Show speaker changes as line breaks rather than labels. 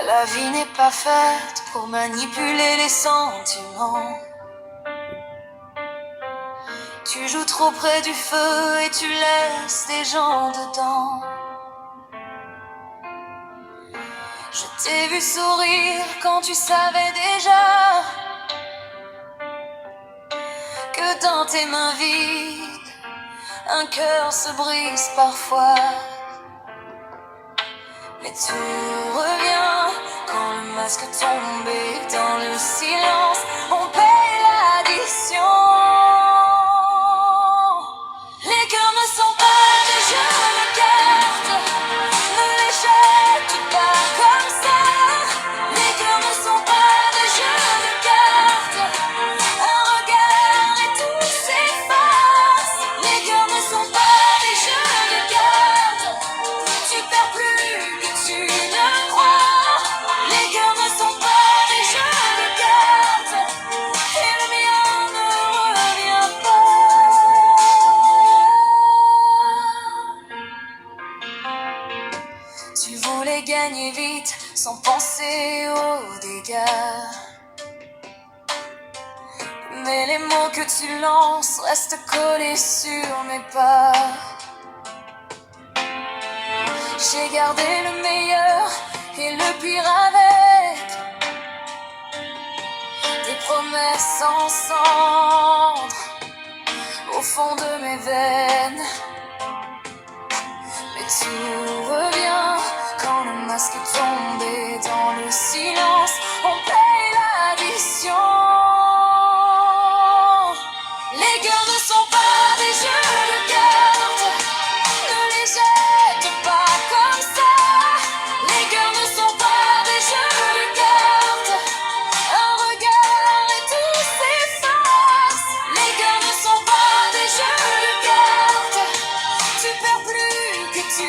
La vie n'est pas faite pour manipuler les sentiments. Tu joues trop près du feu et tu laisses des gens dedans. Je t'ai vu sourire quand tu savais déjà que dans tes mains vides, un cœur se brise parfois. Mais tout revient quand le masque tombe et dans le silence, on paye l'addition. Les cœurs ne sont pas des jeux de cartes, ne les jette pas comme ça. Les cœurs ne sont pas des jeux de cartes, un regard et tout s'efface. Les cœurs ne sont pas des jeux de cartes, tu perds plus que tu ne crois. Les cœurs ne sont pas des jeux de cartes, et le mien ne revient pas. Tu voulais gagner vite sans penser aux dégâts, mais les mots que tu lances restent collés sur mes pas. J'ai gardé le meilleur et le pire avec des promesses en cendres au fond de mes veines. Mais tout revient quand le masque tombe et dans le silence, on paye l'addition. Les cœurs ne sont pas des jeux de cartes, ne les jette pas comme ça. Les cœurs ne sont pas des jeux de cartes, un regard et tout s'efface. Les cœurs ne sont pas des jeux de cartes, tu perds plus que tu